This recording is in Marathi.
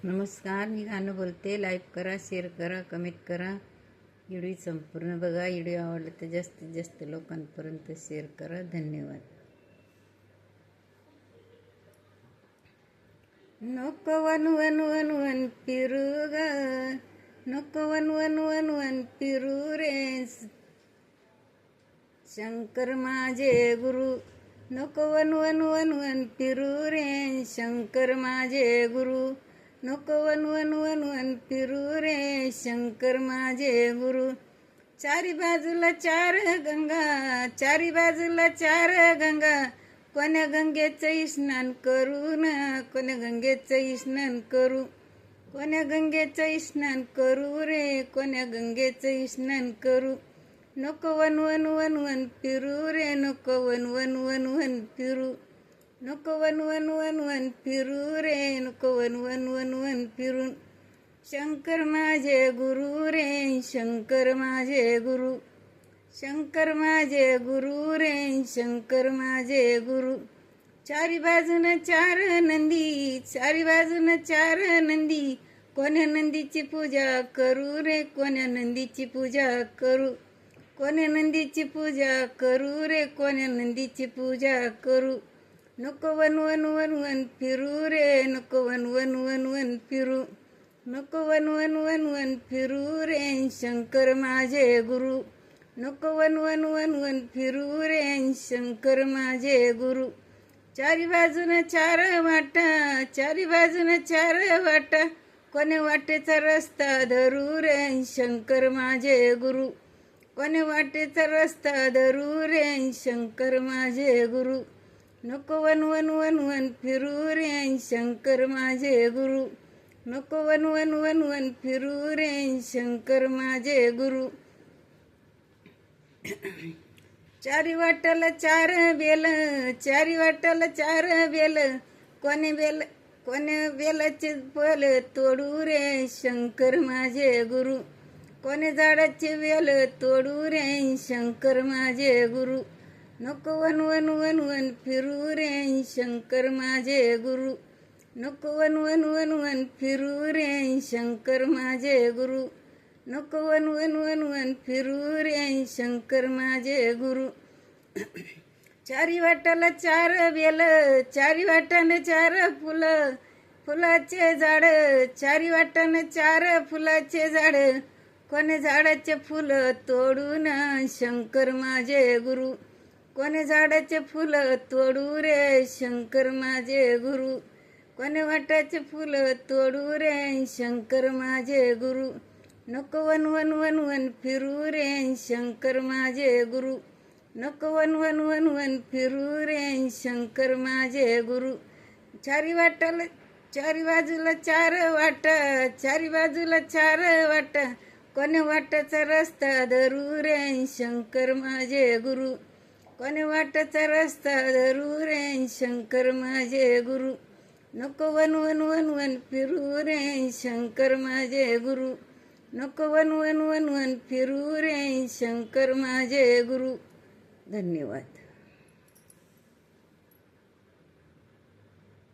नमस्कार, मी गाणं बोलते. लाईक करा, शेअर करा, कमेंट करा. व्हिडिओ संपूर्ण बघा. व्हिडिओ आवडला तर जास्तीत जास्त लोकांपर्यंत शेअर करा. धन्यवाद. नको वन वन वन वन फिरू ग, नको वन वन वन वन फिरू रे शंकर माझे गुरु. नको वन वन वन वन फिरू रे शंकर माझे गुरु. नको वन वन वन वन फिरू रे शंकर माझे गुरु. चारी बाजूला चार गंगा, चारी बाजूला चार गंगा, कोण्या गंगेचं स्नान करू ना, कोण्या गंगेचं स्नान करू, कोण्या गंगेचं स्नान करू रे, कोण्या गंगेचं स्नान करू. नको वन वन वन वन फिरू रे, नको वन वन वन वन फिरू, नको वन वन वन वन फिरू रे, नको वन वन वन वन फिरून. शंकर माझे गुरु रे, शंकर माझे गुरु, शंकर माझे गुरु रे, शंकर माझे गुरु. चारी बाजून चार नंदी, चारी बाजून चार नंदी, कोण्या नंदीची पूजा करू रे, कोण्या नंदीची पूजा करू, कोण्या नंदीची पूजा करू रे, कोण्या नंदीची पूजा करू. नको वन वन वन वन फिरू रे, नको वन वन वन वन फिरू, नको वन वन वन वन फिरू रे शंकर माझे गुरु. नको वन वन वन वन फिरू रे शंकर माझे गुरु. चारी बाजून चार वाटा, चारी बाजून चार वाटा, कोण्या वाटेचा रस्ता धरू रे शंकर माझे गुरु, कोण्या वाटेचा रस्ता धरू रे शंकर माझे गुरु. नको वन वन वन वन फिरू रे शंकर माझे गुरु, नको वन वन वन वन फिरू रे शंकर माझे गुरु. चारी वाटाला चार बेल, चारी वाटाला चार बेल, कोण्या बेलाचे फल तोडू रे शंकर माझे गुरु, कोण्या झाडाचे वेल तोडू रे शंकर माझे गुरु. नको वन वन वन वन फिरू रे शंकर माझे गुरु, नको वन वन वन वन फिरू रे शंकर माझे गुरु, नको वन वन वन वन फिरू रे शंकर माझे गुरु. चारी वाटाला चार बेल, चारी वाटाने चार फुलं, फुलाचे झाड, चारी वाटाने चार फुलाचे झाड, कोण्या झाडाचे फुलं तोडून शंकर माझे गुरु, कोण्या झाडाचे फुलं तोडू रे शंकर माझे गुरु, कोण्या वाटाचे फुलं तोडू रे शंकर माझे गुरु. नको वन वन वन वन फिरू रे शंकर माझे गुरु, नको वन वन वन वन फिरू रे शंकर माझे गुरु. चारी वाटाला, चारी बाजूला चार वाटा, चारी बाजूला चार वाटा, कोण्या वाटाचा रस्ता धरू रे शंकर माझे गुरु, कोण्या वाटाचा रस्ता धरू रे शंकर माझे गुरु. नको वन वन वन वन फिरू रे शंकर माझे गुरु, नको वन वन वन वन फिरू रे शंकर माझे गुरु. धन्यवाद.